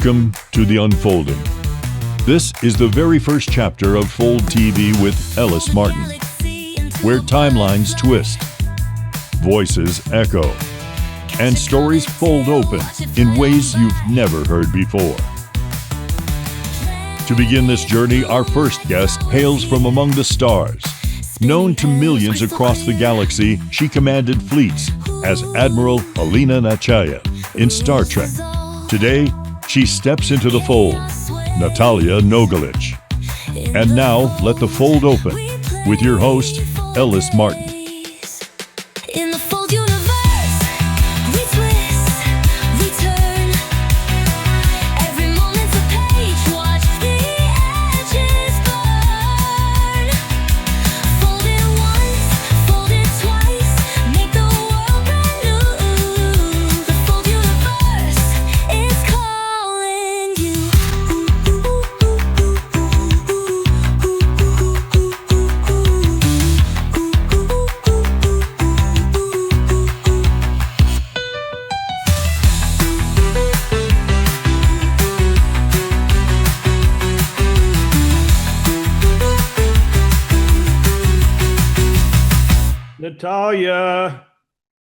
Welcome to The Unfolding. This is the very first chapter of Fold TV with Ellis Martin, where timelines twist, voices echo, and stories fold open in ways you've never heard before. To begin this journey, our first guest hails from among the stars. Known to millions across the galaxy, she commanded fleets as Admiral Alynna Nechayev in Star Trek. Today, she steps into the fold, Natalija Nogulich. And now, let the fold open with your host, Ellis Martin. In the fold universe, we twist, we turn. Every moment's a page, watch the edges burn. Fold it once, fold it twice, make the world brand new. The fold universe is calling you. Natalia,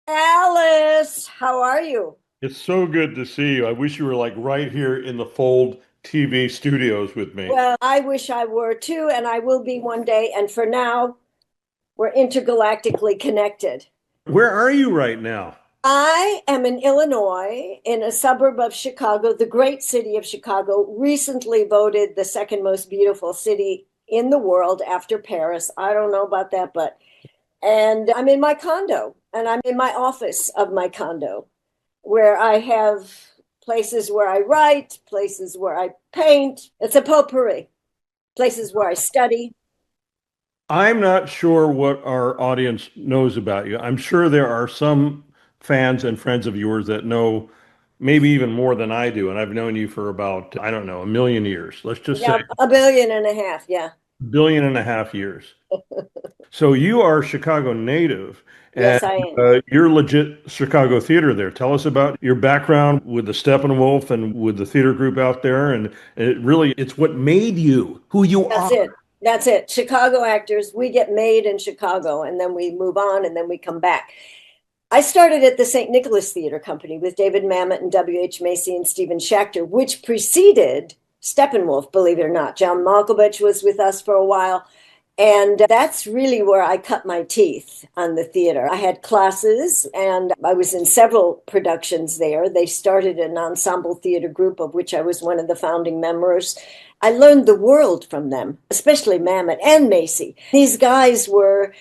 Alice, how are you? it's so good to see you. I wish you were like right here in the Fold TV studios with me. Well, I wish I were too, and I will be one day. And for now, we're intergalactically connected. Where are you right now? I am in Illinois, in a suburb of Chicago, the great city of Chicago, recently voted the second most beautiful city in the world after Paris. I don't know about that, and I'm in my condo, and I'm in my office of my condo, where I have places where I write, places where I paint. It's a potpourri. Places where I study. I'm not sure what our audience knows about you. I'm sure there are some fans and friends of yours that know maybe even more than I do. And I've known you for about, I don't know, a million years. Let's just Yeah, say 1.5 billion, yeah. billion and a half years. So you are a Chicago native. Yes, I am. You're legit Chicago theater there. Tell us about your background with the Steppenwolf and with the theater group out there. And it's what made you who you That's are. it. That's it. Chicago actors, we get made in Chicago, and then we move on, and then we come back. I started at the St. Nicholas Theater Company with David Mamet and W.H. Macy and Steven Schachter, which preceded Steppenwolf, believe it or not. John Malkovich was with us for a while. And that's really where I cut my teeth on the theater. I had classes, and I was in several productions there. They started an ensemble theater group, of which I was one of the founding members. I learned the world from them, especially Mamet and Macy. These guys were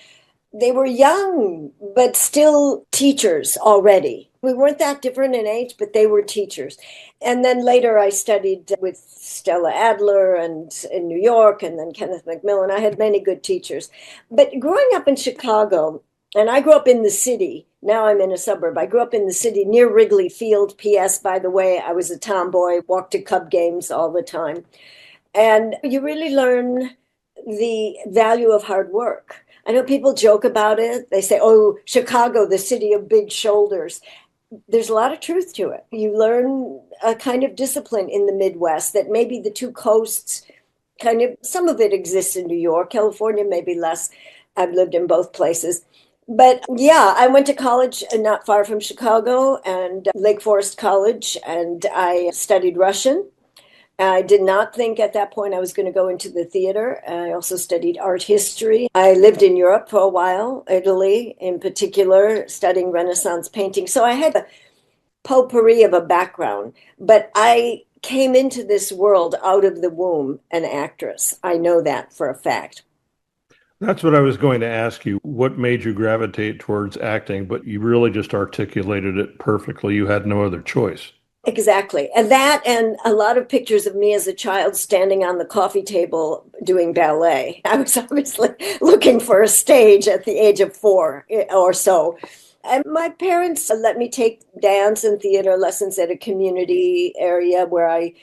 young, but still teachers already. We weren't that different in age, but they were teachers. And then later I studied with Stella Adler and in New York, and then Kenneth McMillan. I had many good teachers. But growing up in Chicago, and I grew up in the city. Now I'm in a suburb. I grew up in the city near Wrigley Field. P.S., by the way, I was a tomboy, walked to Cub games all the time. And you really learn the value of hard work. I know people joke about it. They say, oh, Chicago, the city of big shoulders. There's a lot of truth to it. You learn a kind of discipline in the Midwest that maybe the two coasts some of it exists in New York, California, maybe less. I've lived in both places. But yeah, I went to college not far from Chicago, and Lake Forest College, and I studied Russian. I did not think at that point I was going to go into the theater. I also studied art history. I lived in Europe for a while, Italy in particular, studying Renaissance painting. So I had a potpourri of a background, but I came into this world out of the womb an actress. I know that for a fact. That's what I was going to ask you. What made you gravitate towards acting? But you really just articulated it perfectly. You had no other choice. Exactly. And that, and a lot of pictures of me as a child standing on the coffee table doing ballet. I was obviously looking for a stage at the age of 4 or so. And my parents let me take dance and theater lessons at a community area where I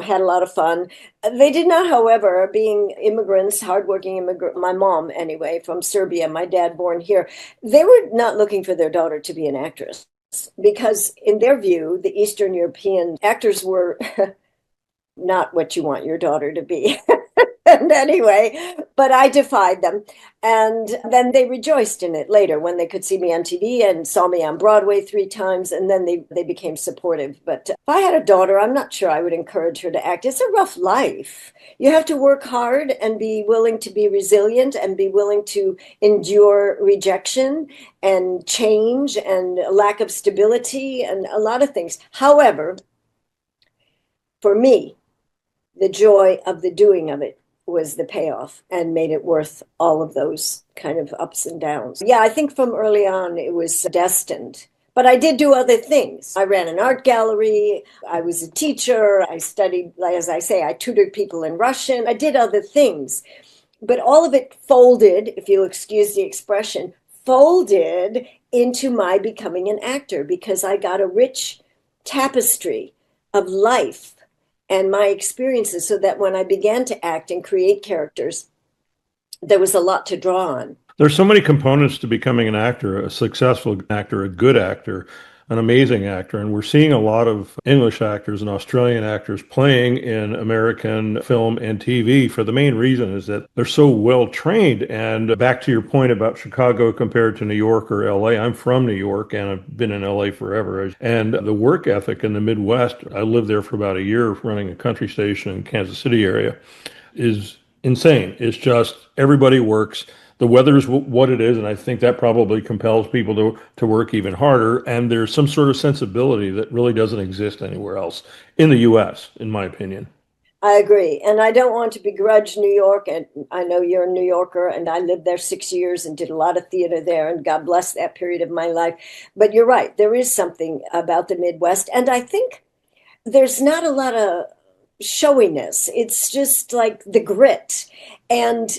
had a lot of fun. They did not, however, being immigrants, hardworking immigrant, my mom anyway, from Serbia, my dad born here, they were not looking for their daughter to be an actress. Because in their view, the Eastern European actors were not what you want your daughter to be. And anyway, but I defied them. And then they rejoiced in it later when they could see me on TV and saw me on Broadway 3 times. And then they became supportive. But if I had a daughter, I'm not sure I would encourage her to act. It's a rough life. You have to work hard and be willing to be resilient and be willing to endure rejection and change and a lack of stability and a lot of things. However, for me, the joy of the doing of it was the payoff and made it worth all of those kind of ups and downs. Yeah, I think from early on it was destined. But I did do other things. I ran an art gallery. I was a teacher. I studied, as I say, I tutored people in Russian. I did other things. But all of it folded, if you'll excuse the expression, folded into my becoming an actor because I got a rich tapestry of life and my experiences so that when I began to act and create characters, there was a lot to draw on. There's so many components to becoming an actor, a successful actor, a good actor, an amazing actor. And we're seeing a lot of English actors and Australian actors playing in American film and TV for the main reason is that they're so well trained. And back to your point about Chicago compared to New York or LA, I'm from New York and I've been in LA forever. And the work ethic in the Midwest, I lived there for about a year running a country station in Kansas City area, is insane. It's just everybody works. The weather is what it is, and I think that probably compels people to work even harder. And there's some sort of sensibility that really doesn't exist anywhere else in the U.S., in my opinion. I agree. And I don't want to begrudge New York. And I know you're a New Yorker, and I lived there 6 years and did a lot of theater there. And God bless that period of my life. But you're right. There is something about the Midwest. And I think there's not a lot of showiness. It's just like the grit. And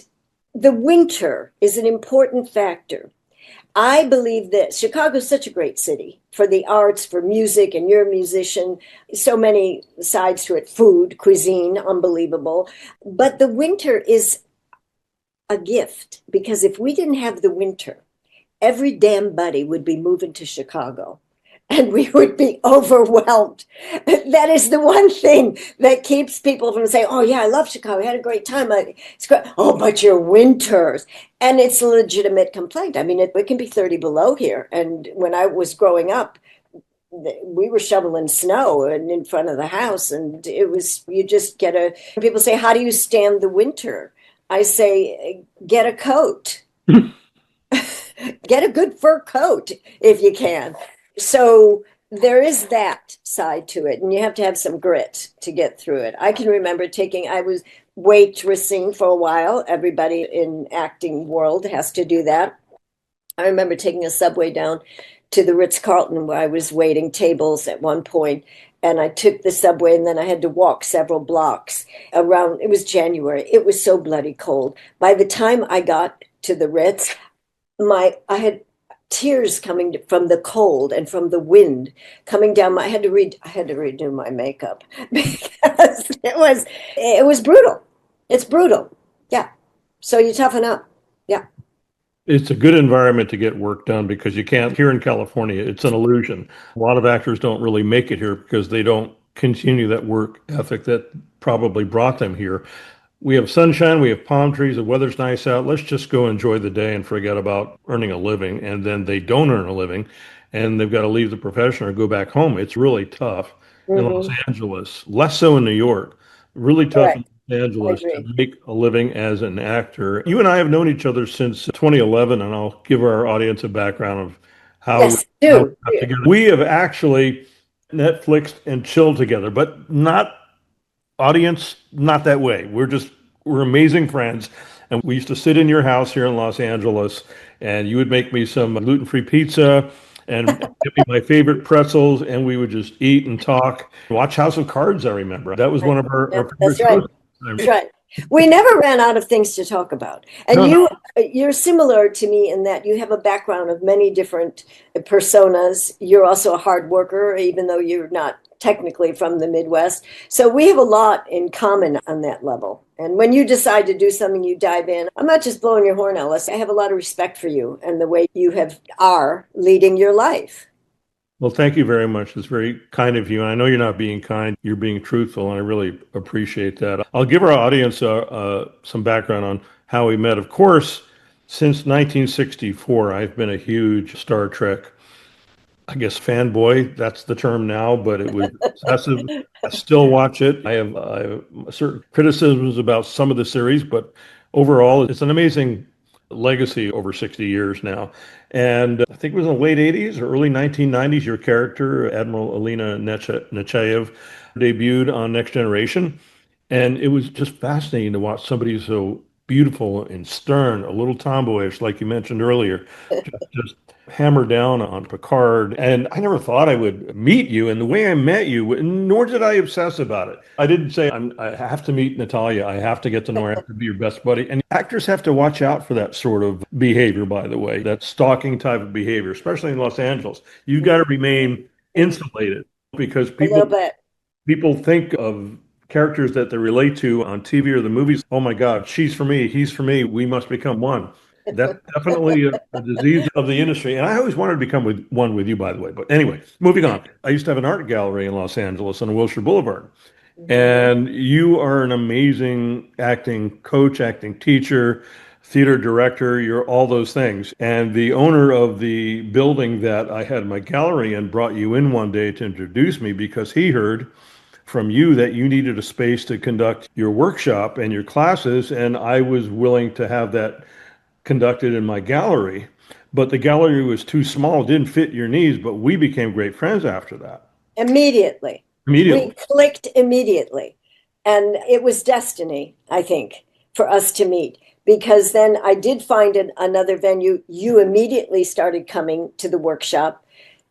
the winter is an important factor. I believe that Chicago is such a great city for the arts, for music, and you're a musician. So many sides to it, food, cuisine, unbelievable. But the winter is a gift because if we didn't have the winter, every damn buddy would be moving to Chicago. And we would be overwhelmed. That is the one thing that keeps people from saying, oh, yeah, I love Chicago. I had a great time. It's great. Oh, but your winters. And it's a legitimate complaint. I mean, it can be 30 below here. And when I was growing up, we were shoveling snow in front of the house. And it was, you just people say, how do you stand the winter? I say, get a coat. Get a good fur coat if you can. So there is that side to it, and you have to have some grit to get through it. I can remember I was waitressing for a while. Everybody in acting world has to do that. I remember taking a subway down to the Ritz where I was waiting tables at one point, and I took the subway, and then I had to walk several blocks around. It was January. It was so bloody cold. By the time I got to the Ritz, I had tears coming from the cold and from the wind coming down. I had to redo my makeup because it was brutal. It's brutal. Yeah. So you toughen up. Yeah. It's a good environment to get work done because you can't, here in California, it's an illusion. A lot of actors don't really make it here because they don't continue that work ethic that probably brought them here. We have sunshine, we have palm trees, the weather's nice out. Let's just go enjoy the day and forget about earning a living. And then they don't earn a living and they've got to leave the profession or go back home. It's really tough in Los Angeles, less so in New York. Really tough in Los Angeles to make a living as an actor. You and I have known each other since 2011, and I'll give our audience a background of how we got together. We have actually Netflixed and chilled together, but not audience, not that way. We're amazing friends. And we used to sit in your house here in Los Angeles, and you would make me some gluten-free pizza and give me my favorite pretzels, and we would just eat and talk. Watch House of Cards, I remember. That was one of our favorite shows. That's right. We never ran out of things to talk about. And you're similar to me in that you have a background of many different personas. You're also a hard worker, even though you're not technically from the Midwest. So we have a lot in common on that level. And when you decide to do something, you dive in. I'm not just blowing your horn, Ellis. I have a lot of respect for you and the way you are leading your life. Well, thank you very much. It's very kind of you. And I know you're not being kind, you're being truthful, and I really appreciate that. I'll give our audience some background on how we met. Of course, since 1964, I've been a huge Star Trek, I guess, fanboy. That's the term now, but it was obsessive. I still watch it. I have certain criticisms about some of the series, but overall, it's an amazing legacy over 60 years now. And I think it was in the late 80s or early 1990s, your character, Admiral Alynna Nechayev, debuted on Next Generation. And it was just fascinating to watch somebody so beautiful and stern, a little tomboyish, like you mentioned earlier, just hammer down on Picard. And I never thought I would meet you. And the way I met you, nor did I obsess about it. I didn't say, I have to meet Natalija. I have to get to know her. I have to be your best buddy. And actors have to watch out for that sort of behavior, by the way, that stalking type of behavior, especially in Los Angeles. You've got to remain insulated because A little bit. people think of characters that they relate to on TV or the movies. Oh my God, she's for me, he's for me, we must become one. That's definitely a disease of the industry. And I always wanted to become one with you, by the way. But anyway, moving on. I used to have an art gallery in Los Angeles on Wilshire Boulevard. And you are an amazing acting coach, acting teacher, theater director. You're all those things. And the owner of the building that I had my gallery in brought you in one day to introduce me because he heard from you that you needed a space to conduct your workshop and your classes, and I was willing to have that conducted in my gallery. But the gallery was too small, didn't fit your needs, but we became great friends after that. Immediately. Immediately. We clicked immediately. And it was destiny, I think, for us to meet. Because then I did find another venue. You immediately started coming to the workshop,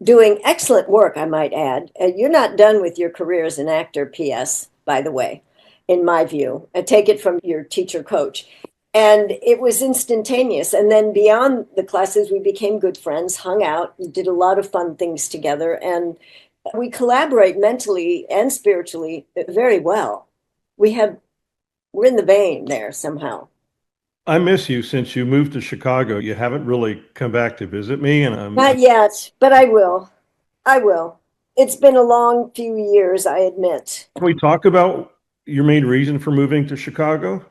doing excellent work, I might add. You're not done with your career as an actor, P.S., by the way, in my view. I take it from your teacher coach. And it was instantaneous. And then beyond the classes, we became good friends, hung out, did a lot of fun things together. And we collaborate mentally and spiritually very well. We're in the vein there somehow. I miss you since you moved to Chicago. You haven't really come back to visit me, and Not yet, but I will. I will. It's been a long few years, I admit. Can we talk about your main reason for moving to Chicago?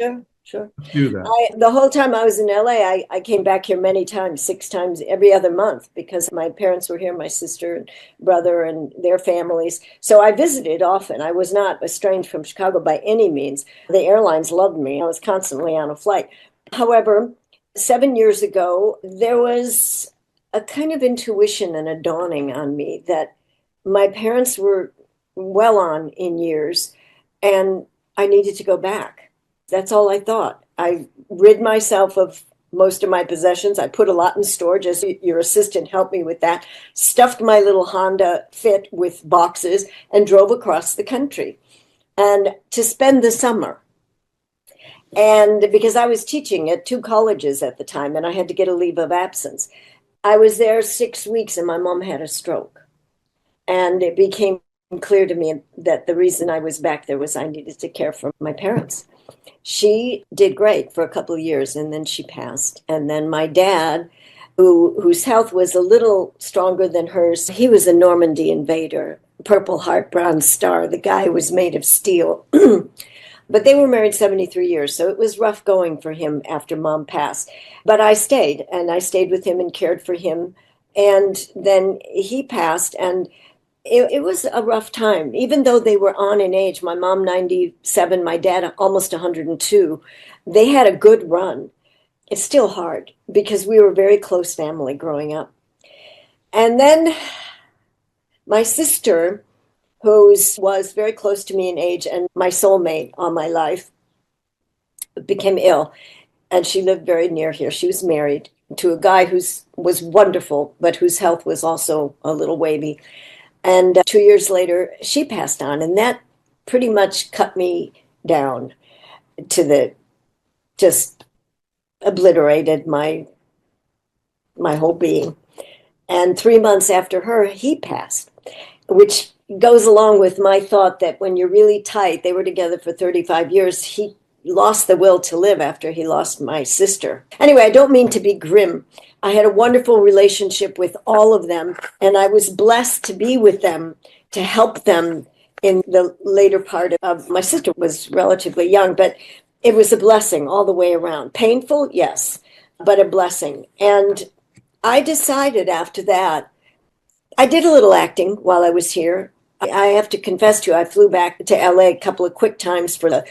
Sure. Let's do that. The whole time I was in LA, I came back here many times, 6 times every other month, because my parents were here, my sister and brother and their families. So I visited often. I was not estranged from Chicago by any means. The airlines loved me. I was constantly on a flight. However, 7 years ago, there was a kind of intuition and a dawning on me that my parents were well on in years and I needed to go back. That's all I thought. I rid myself of most of my possessions. I put a lot in storage, as your assistant helped me with that, stuffed my little Honda Fit with boxes and drove across the country and to spend the summer. And because I was teaching at 2 colleges at the time and I had to get a leave of absence, I was there 6 weeks and my mom had a stroke. And it became clear to me that the reason I was back there was I needed to care for my parents. She did great for a couple of years and then she passed. And then my dad, whose health was a little stronger than hers, he was a Normandy invader, Purple Heart, Bronze Star. The guy was made of steel. But they were married 73 years, so it was rough going for him after Mom passed. But I stayed, and I stayed with him and cared for him. And then he passed, and it was a rough time. Even though they were on in age, my mom 97, my dad almost 102, they had a good run. It's still hard, because we were a very close family growing up. And then my sister, who was very close to me in age and my soulmate all my life, became ill. And she lived very near here. She was married to a guy who was wonderful, but whose health was also a little wavy. And 2 years later, she passed on. And that pretty much cut me down to just obliterated my whole being. And 3 months after her, he passed, which goes along with my thought that when you're really tight, they were together for 35 years, he lost the will to live after he lost my sister. Anyway, I don't mean to be grim. I had a wonderful relationship with all of them, and I was blessed to be with them, to help them in the later part of my sister was relatively young, but it was a blessing all the way around. Painful, yes, but a blessing. And I decided after that, I did a little acting while I was here. I have to confess to you, I flew back to LA a couple of quick times for the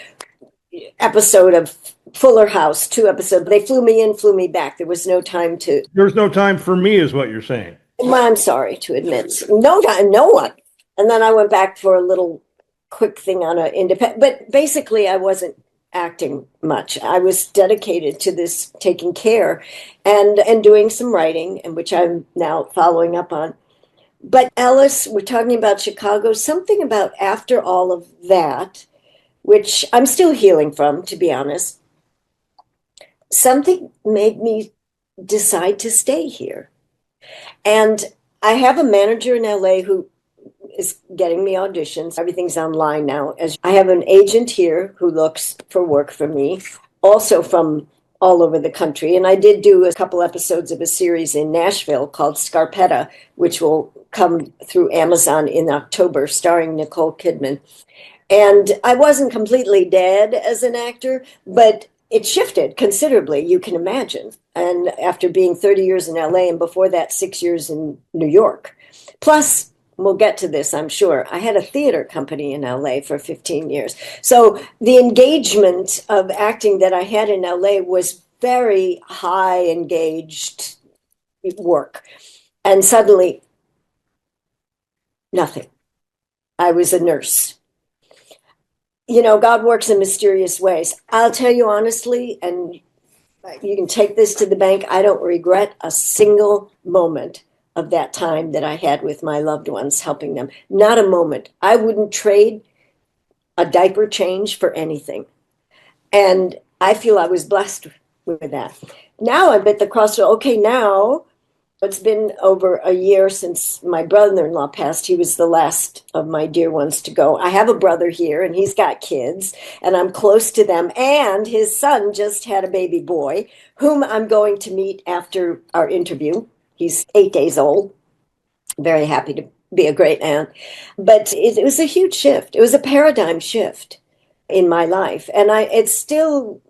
episode of Fuller House, 2 episodes. They flew me in, flew me back. There was no time to. There's no time for me, is what you're saying. Well, I'm sorry to admit, no time, no one. And then I went back for a little quick thing on an independent. But basically, I wasn't acting much. I was dedicated to this taking care and doing some writing, and which I'm now following up on. But Ellis, we're talking about Chicago, something about after all of that, which I'm still healing from, to be honest, something made me decide to stay here. And I have a manager in LA who is getting me auditions. Everything's online now. As I have an agent here who looks for work for me, also from all over the country. And I did do a couple episodes of a series in Nashville called Scarpetta, which will come through Amazon in October, starring Nicole Kidman. And I wasn't completely dead as an actor, but it shifted considerably, you can imagine. And after being 30 years in LA and before that, 6 years in New York. Plus, we'll get to this, I'm sure, I had a theater company in LA for 15 years. So the engagement of acting that I had in LA was very high engaged work. And suddenly, nothing. I was a nurse. You know, God works in mysterious ways. I'll tell you honestly, and you can take this to the bank, I don't regret a single moment of that time that I had with my loved ones, helping them. Not a moment. I wouldn't trade a diaper change for anything. And I feel I was blessed with that. Now I'm at the crossroad. Okay, now it's been over a year since my brother-in-law passed. He was the last of my dear ones to go. I have a brother here, and he's got kids, and I'm close to them. And his son just had a baby boy, whom I'm going to meet after our interview. He's 8 days old. Very happy to be a great aunt. But it was a huge shift. It was a paradigm shift in my life. And it's still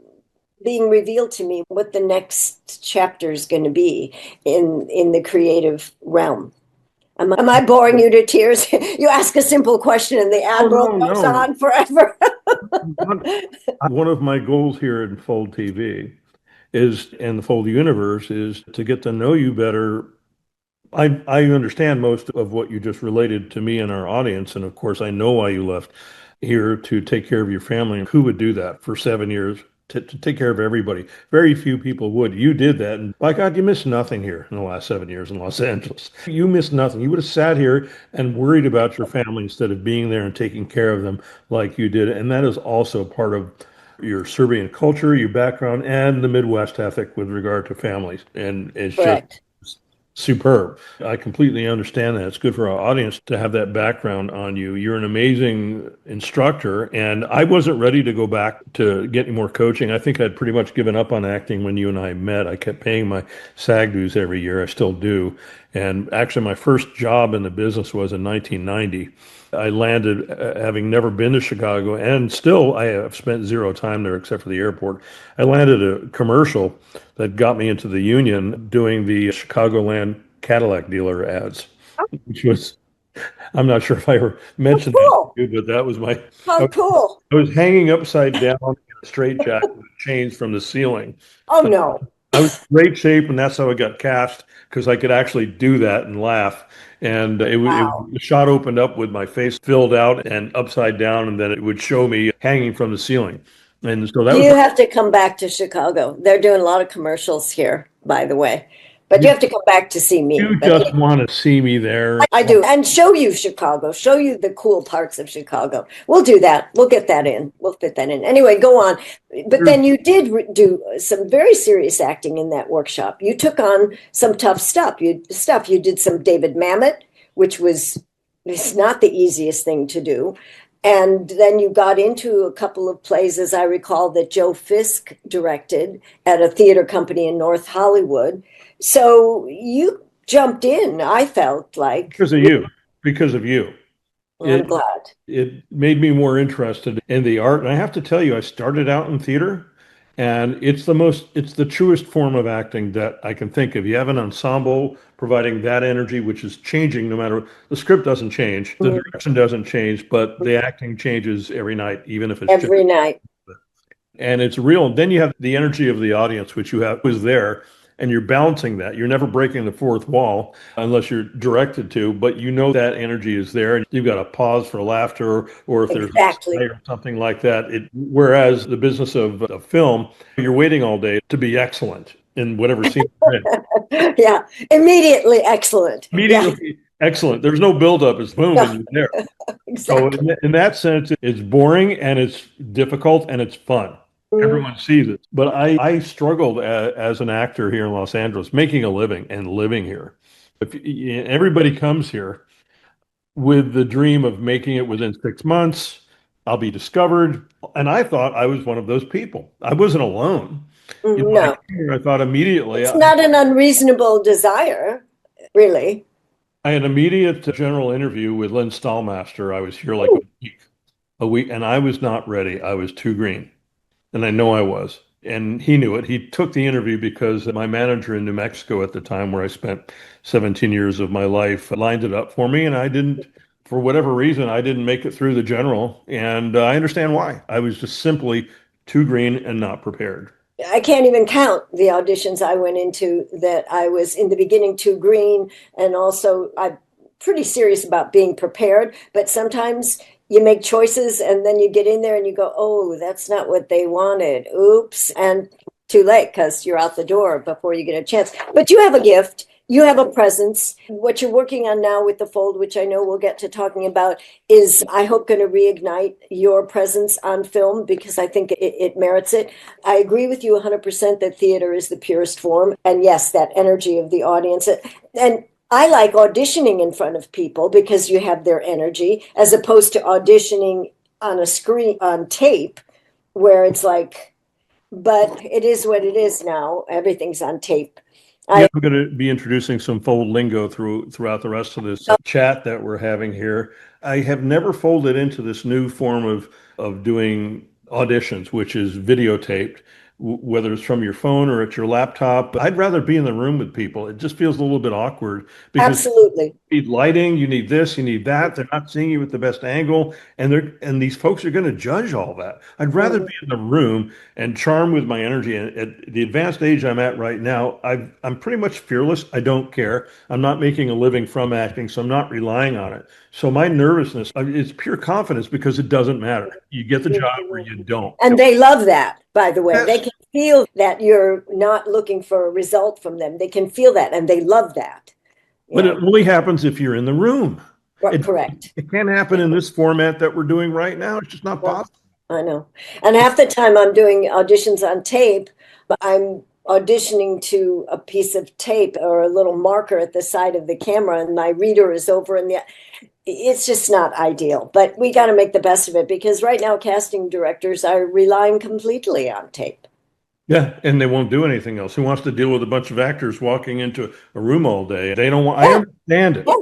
being revealed to me what the next chapter is going to be in the creative realm. Am I boring you to tears? You ask a simple question and the Admiral goes on forever. One of my goals here in Fold TV is, and the Fold universe, is to get to know you better. I understand most of what you just related to me and our audience. And of course, I know why you left here to take care of your family. Who would do that for 7 years? To take care of everybody. Very few people would. You did that. And by God, you missed nothing here in the last 7 years in Los Angeles. You missed nothing. You would have sat here and worried about your family instead of being there and taking care of them like you did. And that is also part of your Serbian culture, your background, and the Midwest ethic with regard to families. And it's Correct. just superb. I completely understand that. It's good for our audience to have that background on you. You're an amazing instructor, and I wasn't ready to go back to get any more coaching. I think I'd pretty much given up on acting when you and I met. I kept paying my SAG dues every year. I still do. And actually, my first job in the business was in 1990. I landed, having never been to Chicago, and still I have spent zero time there except for the airport. I landed a commercial that got me into the union doing the Chicagoland Cadillac dealer ads, which was, I'm not sure if I ever mentioned cool. that to you, but that was my, How cool. I was hanging upside down in a straitjacket with chains from the ceiling. Oh, no. I was in great shape, and that's how I got cast, because I could actually do that and laugh. And the shot opened up with my face filled out and upside down, and then it would show me hanging from the ceiling. And so that You have to come back to Chicago. They're doing a lot of commercials here, by the way. But you have to come back to see me. You But just want to see me there. I do. And show you Chicago. Show you the cool parts of Chicago. We'll do that. We'll get that in. We'll fit that in. Anyway, go on. But then you did do some very serious acting in that workshop. You took on some tough stuff. You did some David Mamet, which was, it's not the easiest thing to do. And then you got into a couple of plays, as I recall, that Joe Fisk directed at a theater company in North Hollywood. So you jumped in, I felt like. Because of you, because of you. I'm It glad. it made me more interested in the art. And I have to tell you, I started out in theater, and it's the truest form of acting that I can think of. You have an ensemble providing that energy, which is changing no matter, the script doesn't change, the Mhm. direction doesn't change, but the acting changes every night, even if it's just, Every night. and it's real. And then you have the energy of the audience, which you have was there, and you're balancing that. You're never breaking the fourth wall unless you're directed to, but you know that energy is there, and you've got to pause for laughter, or if there's a sigh Exactly. or something like that. Whereas the business of film, you're waiting all day to be excellent in whatever scene you're in. Yeah. Immediately excellent. Yeah. Immediately excellent. There's no buildup. It's boom, and No, you're there. So exactly. in that sense, it's boring and it's difficult and it's fun. Mhm. Everyone sees it. But I struggled as an actor here in Los Angeles, making a living and living here. If everybody comes here with the dream of making it within 6 months, I'll be discovered. And I thought I was one of those people. I wasn't alone. When I No, came here, I thought immediately, it's not an unreasonable desire, really. I had an immediate general interview with Lynn Stallmaster. I was here like a week, and I was not ready. I was too green. And I know I was. And he knew it. He took the interview because my manager in New Mexico at the time, where I spent 17 years of my life, lined it up for me. And I didn't, for whatever reason, I didn't make it through the general. And I understand why. I was just simply too green and not prepared. I can't even count the auditions I went into that I was in the beginning too green. And also, I'm pretty serious about being prepared. But sometimes you make choices and then you get in there and you go, oh, that's not what they wanted. Oops. And too late because you're out the door before you get a chance. But you have a gift. You have a presence. What you're working on now with the Fold, which I know we'll get to talking about, is I hope going to reignite your presence on film because I think it merits it. I agree with you 100% that theater is the purest form. And yes, that energy of the audience. And I like auditioning in front of people because you have their energy as opposed to auditioning on a screen, on tape, where it's like, but it is what it is now. Everything's on tape. Yeah, I I'm going to be introducing some fold lingo throughout the rest of this chat that we're having here. I have never folded into this new form of doing auditions, which is videotaped, whether it's from your phone or at your laptop. I'd rather be in the room with people. It just feels a little bit awkward because absolutely. you need lighting, you need this, you need that. They're not seeing you at the best angle, and these folks are going to judge all that. I'd rather be in the room and charm with my energy. And at the advanced age I'm at right now, I'm pretty much fearless. I don't care. I'm not making a living from acting, so I'm not relying on it. So my nervousness, it's pure confidence because it doesn't matter. You get the job or you don't. And they love that, by the way. They Yes. can feel that you're not looking for a result from them. They can feel that and they love that. But it Yeah, only happens if you're in the room. It, correct. it can't happen in this format that we're doing right now. It's just not No, possible. I know. And half the time I'm doing auditions on tape, but I'm auditioning to a piece of tape or a little marker at the side of the camera, and my reader is over in the. It's just not ideal, but we got to make the best of it because right now casting directors are relying completely on tape. Yeah, and they won't do anything else. Who wants to deal with a bunch of actors walking into a room all day? They don't want, I Yeah, understand it. yeah,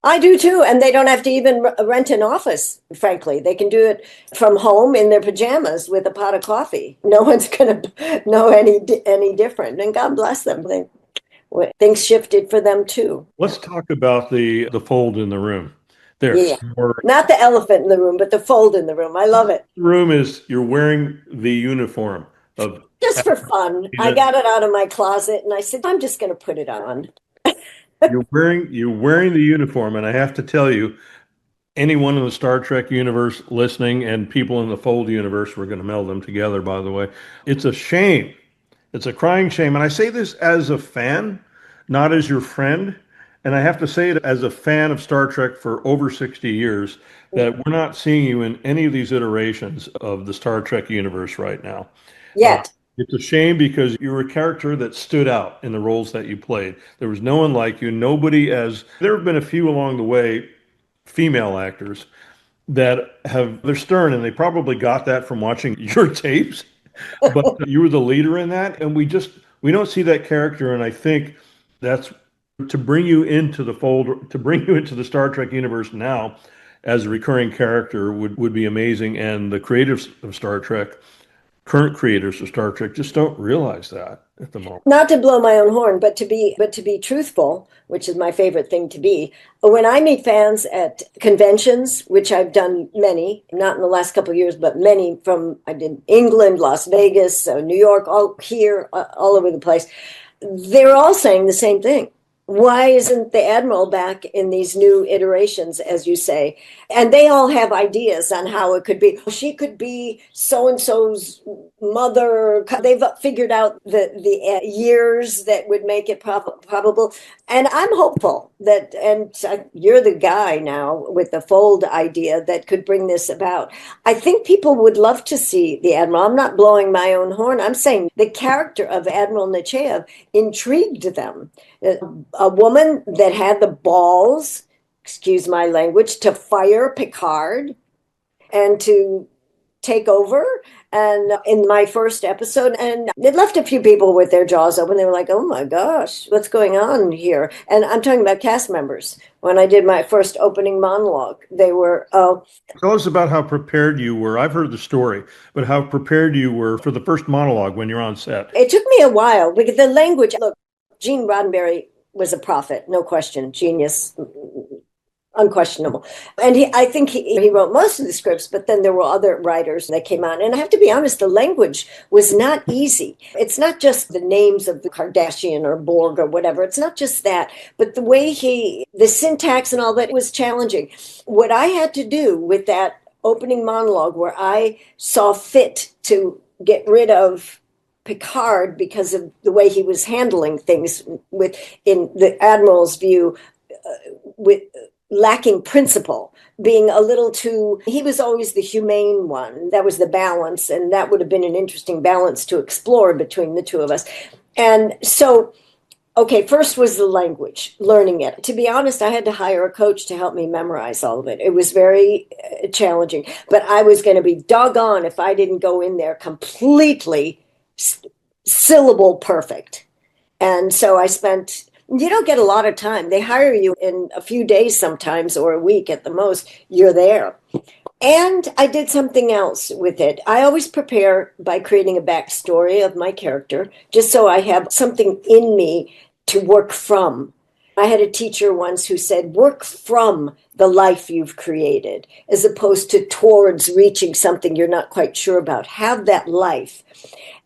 I do too. And they don't have to even rent an office, frankly. They can do it from home in their pajamas with a pot of coffee. No one's going to know any different. And God bless them. Things shifted for them too. Let's talk about the fold in the room. There, Yeah. Not the elephant in the room, but the fold in the room. I love it. the room is you're wearing the uniform of Just for fun. I got it out of my closet and I said, I'm just going to put it on. you're wearing the uniform, and I have to tell you, anyone in the Star Trek universe listening and people in the Fold universe, we're going to meld them together, by the way. It's a shame. It's a crying shame. And I say this as a fan, not as your friend. And I have to say it as a fan of Star Trek for over 60 years, that we're not seeing you in any of these iterations of the Star Trek universe right now. Uh, Yet. it's a shame because you were a character that stood out in the roles that you played. There was no one like you. Nobody as there have been a few along the way, female actors, that they're stern, and they probably got that from watching your tapes, but you were the leader in that, and we don't see that character, and I think that's to bring you into the fold, to bring you into the Star Trek universe now as a recurring character would be amazing, and the creators of Star Trek, current creators of Star Trek, just don't realize that at the moment. Not to blow my own horn, but to be truthful, which is my favorite thing to be. When I meet fans at conventions, which I've done many, not in the last couple of years, but many I did England, Las Vegas, New York, all here, all over the place. They're all saying the same thing. Why isn't the Admiral back in these new iterations, as you say? And they all have ideas on how it could be. She could be so-and-so's mother. They've figured out the years that would make it probable. And I'm hopeful that, and you're the guy now with the Fold idea that could bring this about. I think people would love to see the Admiral. I'm not blowing my own horn. I'm saying the character of Admiral Nechayev intrigued them. A woman that had the balls, excuse my language, to fire Picard and to take over. And in my first episode, and it left a few people with their jaws open. They were like, oh my gosh, what's going on here? And I'm talking about cast members. When I did my first opening monologue, they were, Tell us about how prepared you were. I've heard the story, but how prepared you were for the first monologue when you're on set. It took me a while because the language, look, Gene Roddenberry was a prophet, no question, genius, unquestionable. And I think he wrote most of the scripts, but then there were other writers that came on. And I have to be honest, the language was not easy. It's not just the names of the Kardashian or Borg or whatever. It's not just that, but the way the syntax and all that was challenging. What I had to do with that opening monologue where I saw fit to get rid of Picard because of the way he was handling things in the Admiral's view, with lacking principle, being a little too, he was always the humane one. That was the balance, and that would have been an interesting balance to explore between the two of us. And so, okay, first was the language, learning it. To be honest, I had to hire a coach to help me memorize all of it. It was very challenging, but I was going to be doggone if I didn't go in there completely syllable perfect. And so you don't get a lot of time. They hire you in a few days sometimes, or a week at the most, you're there. And I did something else with it. I always prepare by creating a backstory of my character, just so I have something in me to work from. I had a teacher once who said, work from the life you've created, as opposed to towards reaching something you're not quite sure about. Have that life.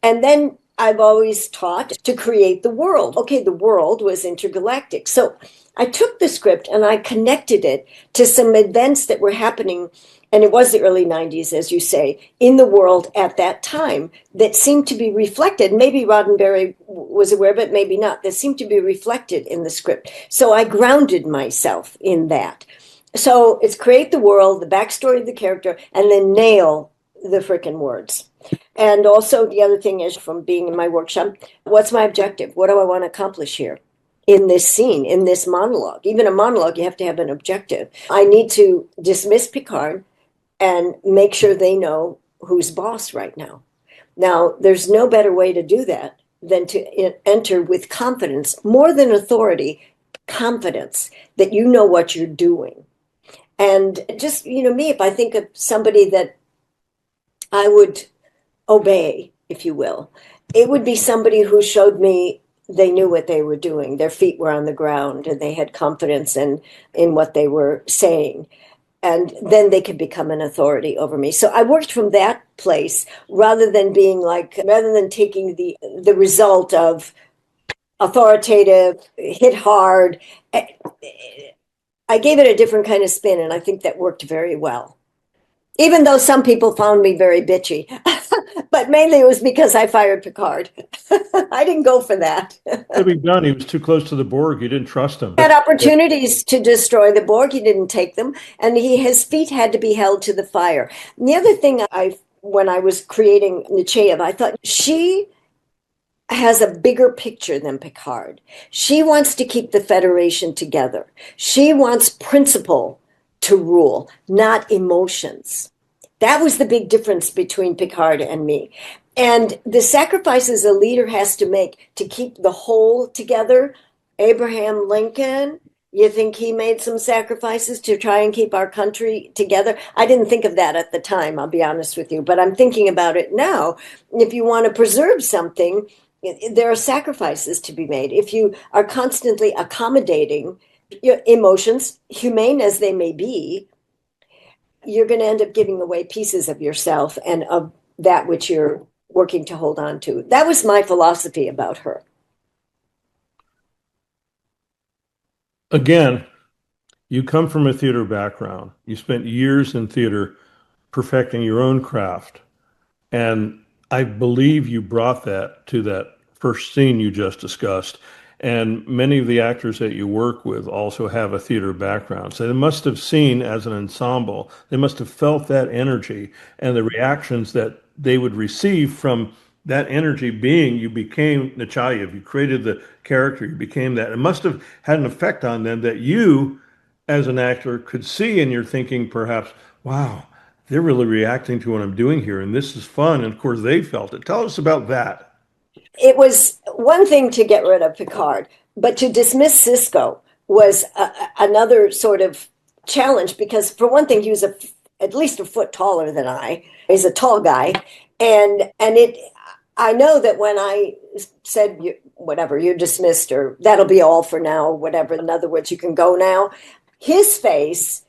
And then I've always taught to create the world. Okay, the world was intergalactic. So I took the script and I connected it to some events that were happening, and it was the early 90s, as you say, in the world at that time that seemed to be reflected. Maybe Roddenberry was aware of it, maybe not. That seemed to be reflected in the script. So I grounded myself in that. So it's create the world, the backstory of the character, and then nail the frickin' words. And also the other thing is, from being in my workshop, what's my objective? What do I want to accomplish here in this scene, in this monologue? Even a monologue, you have to have an objective. I need to dismiss Picard and make sure they know who's boss right now. Now, there's no better way to do that than to enter with confidence, more than authority, confidence that you know what you're doing. And just, me, if I think of somebody that I would obey, if you will, it would be somebody who showed me they knew what they were doing. Their feet were on the ground and they had confidence in what they were saying. And then they could become an authority over me. So I worked from that place rather than taking the result of authoritative, hit hard. I gave it a different kind of spin, and I think that worked very well. Even though some people found me very bitchy, but mainly it was because I fired Picard. I didn't go for that. To be done, he was too close to the Borg. You didn't trust him. He had opportunities to destroy the Borg. He didn't take them, and his feet had to be held to the fire. And the other thing, when I was creating Nechayev, I thought she has a bigger picture than Picard. She wants to keep the Federation together. She wants principle to rule, not emotions. That was the big difference between Picard and me. And the sacrifices a leader has to make to keep the whole together. Abraham Lincoln, you think he made some sacrifices to try and keep our country together? I didn't think of that at the time, I'll be honest with you, but I'm thinking about it now. If you want to preserve something, there are sacrifices to be made. If you are constantly accommodating your emotions, humane as they may be, you're going to end up giving away pieces of yourself and of that which you're working to hold on to. That was my philosophy about her. Again, you come from a theater background. You spent years in theater perfecting your own craft. And I believe you brought that to that first scene you just discussed. And many of the actors that you work with also have a theater background. So they must have seen as an ensemble, they must have felt that energy and the reactions that they would receive from that energy being you became Nechayev, you created the character, you became that. It must have had an effect on them that you, as an actor, could see and you're thinking perhaps, wow, they're really reacting to what I'm doing here and this is fun. And of course they felt it. Tell us about that. It was one thing to get rid of Picard, but to dismiss Sisko was another sort of challenge because, for one thing, he was at least a foot taller than I. He's a tall guy, and it. I know that when I said whatever, you're dismissed, or that'll be all for now, whatever. In other words, you can go now. His face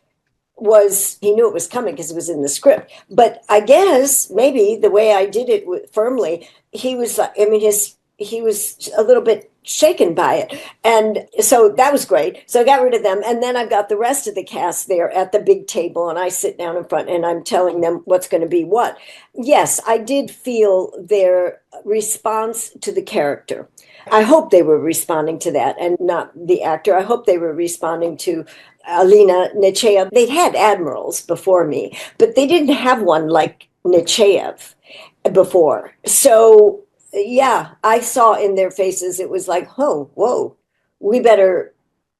was, he knew it was coming because it was in the script. But I guess maybe the way I did it firmly, he was, I mean, he was a little bit shaken by it. And so that was great. So I got rid of them. And then I've got the rest of the cast there at the big table. And I sit down in front and I'm telling them what's going to be what. Yes, I did feel their response to the character. I hope they were responding to that and not the actor. I hope they were responding to Alynna Nechayev. They'd had admirals before me, but they didn't have one like Nechayev before. So, yeah, I saw in their faces, it was like, oh, whoa, we better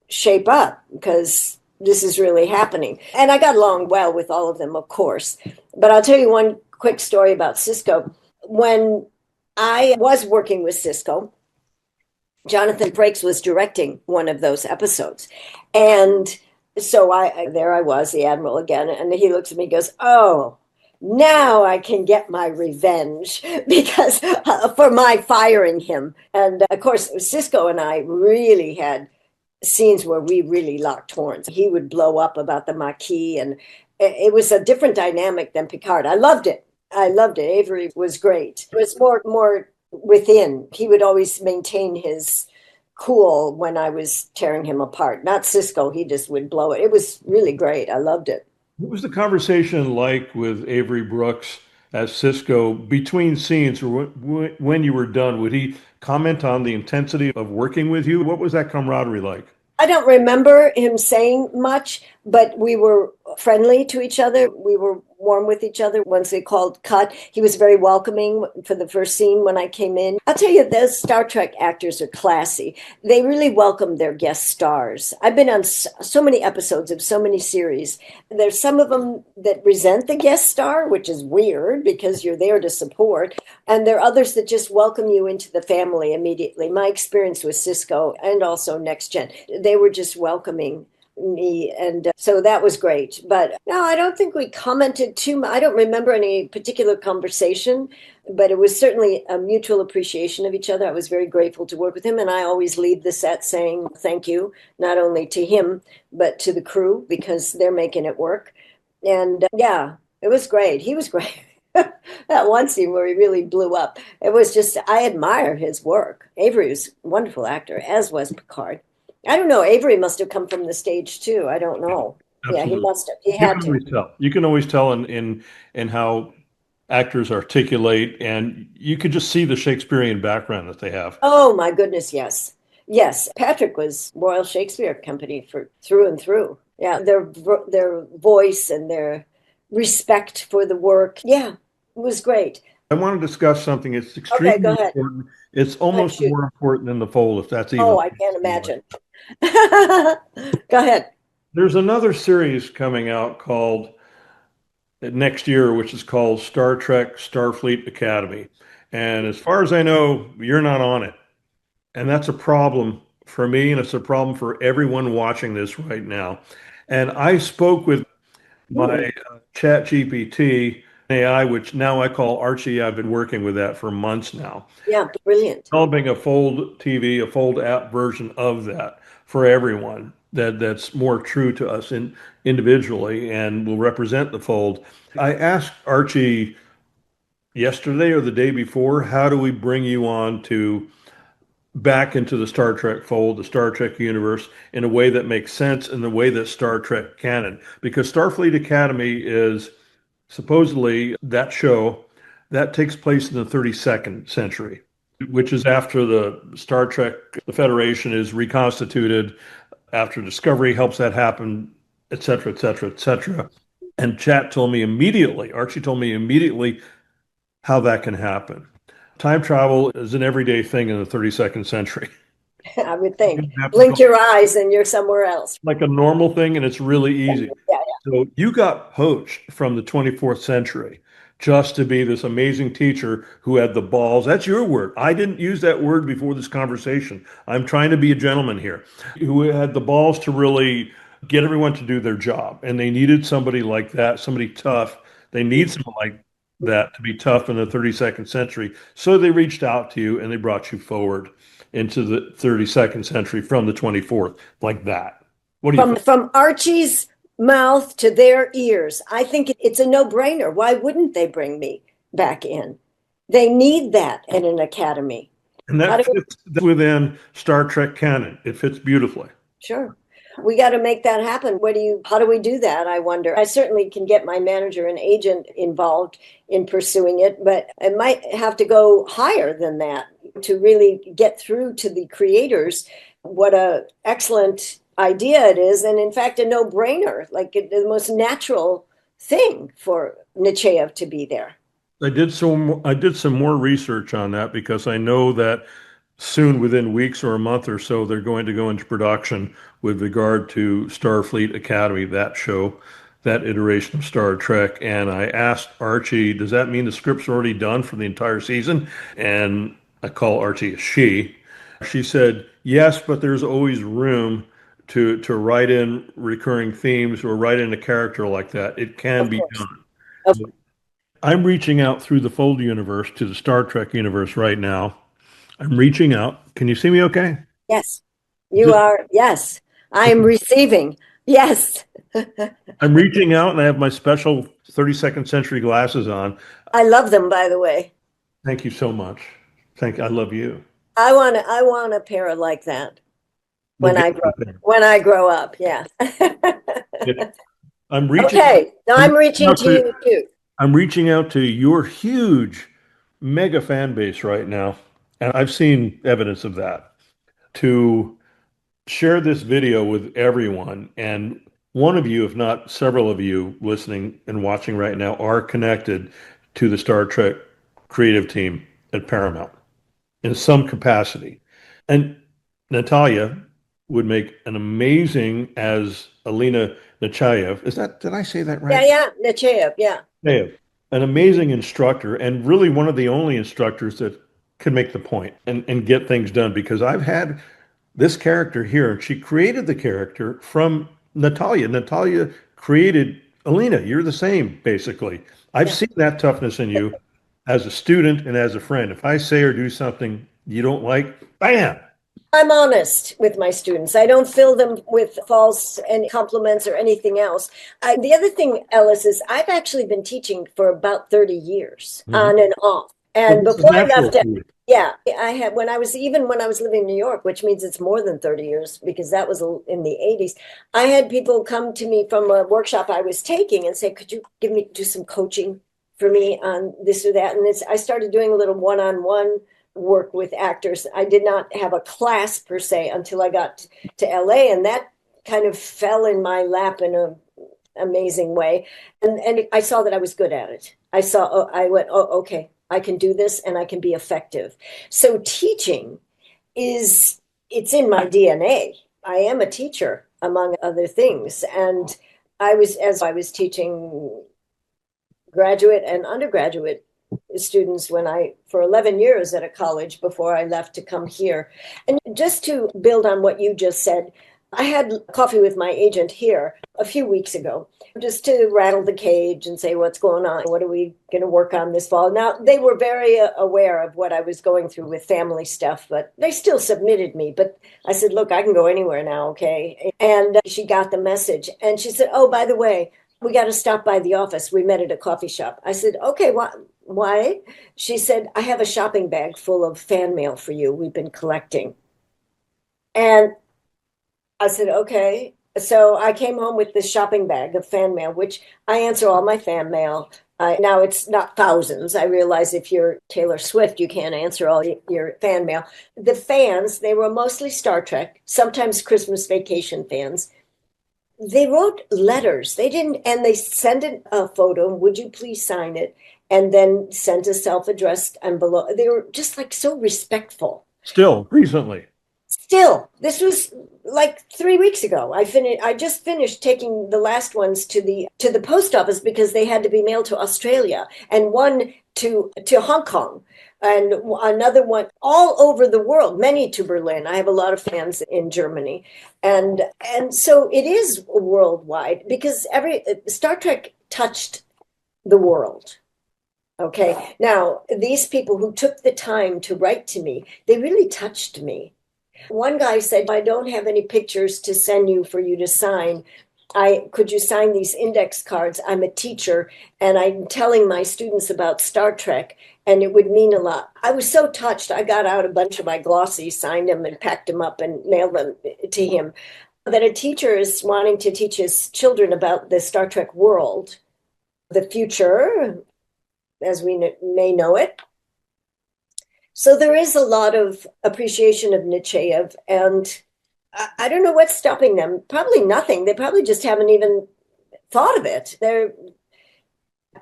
shape up because this is really happening. And I got along well with all of them, of course. But I'll tell you one quick story about Sisko. When I was working with Sisko, Jonathan Frakes was directing one of those episodes. And so there I was, the Admiral again, and he looks at me and goes, oh, now I can get my revenge because for my firing him. And of course, Sisko and I really had scenes where we really locked horns. He would blow up about the Maquis, and it was a different dynamic than Picard. I loved it. I loved it. Avery was great. It was more within. He would always maintain his cool when I was tearing him apart. Not Sisko. He just would blow it. It was really great. I loved it. What was the conversation like with Avery Brooks as Sisko between scenes or when you were done? Would he comment on the intensity of working with you? What was that camaraderie like? I don't remember him saying much, but we were friendly to each other. We were warm with each other. Once they called cut, he was very welcoming for the first scene when I came in. I'll tell you, those Star Trek actors are classy. They really welcome their guest stars. I've been on so many episodes of so many series. There's some of them that resent the guest star, which is weird because you're there to support. And there are others that just welcome you into the family immediately. My experience with Sisko and also Next Gen, they were just welcoming me, and so that was great. But no, I don't think we commented too much. I don't remember any particular conversation, but it was certainly a mutual appreciation of each other. I was very grateful to work with him, and I always leave the set saying thank you, not only to him, but to the crew, because they're making it work. And yeah, it was great. He was great. That one scene where he really blew up, it was just, I admire his work. Avery was a wonderful actor, as was Picard. I don't know. Avery must have come from the stage too. I don't know. Absolutely. Yeah, he must have. He had to. You can always tell in how actors articulate, and you could just see the Shakespearean background that they have. Oh my goodness, yes, yes. Patrick was Royal Shakespeare Company for through and through. Yeah, their voice and their respect for the work. Yeah, it was great. I want to discuss something. It's extremely go ahead. important. It's almost more important than the fold, if that's even. Oh, I can't imagine. Go ahead. There's another series coming out called next year, which is called Star Trek Starfleet Academy. And as far as I know, you're not on it. And that's a problem for me, and it's a problem for everyone watching this right now. And I spoke with my chat GPT AI, which now I call Archie. I've been working with that for months now, Yeah, brilliant. developing a Fold TV, a Fold app version of that for everyone that's more true to us individually and will represent the Fold. I asked Archie yesterday or the day before, how do we bring you on to back into the Star Trek fold, the Star Trek universe, in a way that makes sense in the way that Star Trek canon? Because Starfleet Academy is supposedly that show that takes place in the 32nd century, which is after the Star Trek, the Federation is reconstituted, after Discovery helps that happen, et cetera, et cetera, et cetera. And Chat told me immediately, Archie told me immediately how that can happen. Time travel is an everyday thing in the 32nd century. I would think. You have to Blink go your eyes and you're somewhere else. like a normal thing, and it's really easy. Yeah, So you got poached from the 24th century just to be this amazing teacher who had the balls. That's your word. I didn't use that word before this conversation. I'm trying to be a gentleman here. Who had the balls to really get everyone to do their job. And they needed somebody like that, somebody tough. They need someone like that to be tough in the 32nd century. So they reached out to you and they brought you forward into the 32nd century from the 24th, like that. What do you think? From Archie's mouth to their ears, I think it's a no-brainer. Why wouldn't they bring me back in? They need that in an academy. And How that do we- fits within Star Trek canon. It fits beautifully. Sure. We got to make that happen. How do we do that? I wonder. I certainly can get my manager and agent involved in pursuing it, but I might have to go higher than that to really get through to the creators what a excellent idea it is. And in fact, a no-brainer, like the most natural thing for Nechayev to be there. I did some more research on that because I know that soon, within weeks or a month or so, they're going to go into production with regard to Starfleet Academy, that show, that iteration of Star Trek. And I asked Archie, does that mean the script's already done for the entire season? And I call Archie a she. She said, yes, but there's always room to write in recurring themes or write in a character like that. It can Of be course. done. Of I'm reaching out through the Fold universe to the Star Trek universe right now. I'm reaching out. Can you see me okay? Yes, you are. Yes, I am receiving. Yes. I'm reaching out and I have my special 32nd century glasses on. I love them, by the way. Thank you so much. I love you. I want a pair like that when We'll I get grow there. when I grow up. Yeah. I'm reaching Okay. Now I'm reaching to you too. I'm reaching out to your huge mega fan base right now. And I've seen evidence of that, to share this video with everyone. And one of you, if not several of you listening and watching right now, are connected to the Star Trek creative team at Paramount in some capacity. And Natalija would make an amazing as Alynna Nechayev. Did I say that right? Yeah, Nechayev. Yeah. Nechayev, an amazing instructor and really one of the only instructors that can make the point and get things done, because I've had this character here and she created the character from Natalija. Natalija created Alynna. You're the same, basically. I've seen that toughness in you as a student and as a friend. If I say or do something you don't like, bam. I'm honest with my students. I don't fill them with false and compliments or anything else. The other thing, Ellis, is I've actually been teaching for about 30 years on and off. And Well, this is before I natural left, for you. yeah, I had when I was living in New York, which means it's more than 30 years because that was in the 80s. I had people come to me from a workshop I was taking and say, "Could you do some coaching for me on this or that?" And I started doing a little one-on-one work with actors. I did not have a class per se until I got to LA, and that kind of fell in my lap in an amazing way. And I saw that I was good at it. I went, oh, okay, I can do this and I can be effective. So teaching it's in my DNA. I am a teacher. among other things. And as I was teaching graduate and undergraduate students for 11 years at a college before I left to come here. And just to build on what you just said, I had coffee with my agent here a few weeks ago, just to rattle the cage and say, what's going on? What are we going to work on this fall? Now, they were very aware of what I was going through with family stuff, but they still submitted me. But I said, look, I can go anywhere now, okay? And she got the message. And she said, oh, by the way, we got to stop by the office. We met at a coffee shop. I said, okay, why? She said, I have a shopping bag full of fan mail for you. We've been collecting. And I said, okay. So I came home with this shopping bag of fan mail, which I answer all my fan mail. Now it's not thousands. I realize if you're Taylor Swift, you can't answer all your fan mail. The fans, they were mostly Star Trek, sometimes Christmas Vacation fans. They wrote letters. And they sent a photo. Would you please sign it? And then sent a self-addressed envelope. They were just like so respectful. Still, recently. Still, this was like 3 weeks ago. I just finished taking the last ones to the post office because they had to be mailed to Australia, and one to Hong Kong, and another one all over the world, many to Berlin. I have a lot of fans in Germany, and so it is worldwide because Star Trek touched the world. Okay, now these people who took the time to write to me, they really touched me. One guy said, I don't have any pictures to send you for you to sign. Could you sign these index cards? I'm a teacher and I'm telling my students about Star Trek, and it would mean a lot. I was so touched. I got out a bunch of my glossies, signed them and packed them up and mailed them to him. That a teacher is wanting to teach his children about the Star Trek world, the future, as we may know it. So there is a lot of appreciation of Nechayev, and I don't know what's stopping them. Probably nothing. They probably just haven't even thought of it.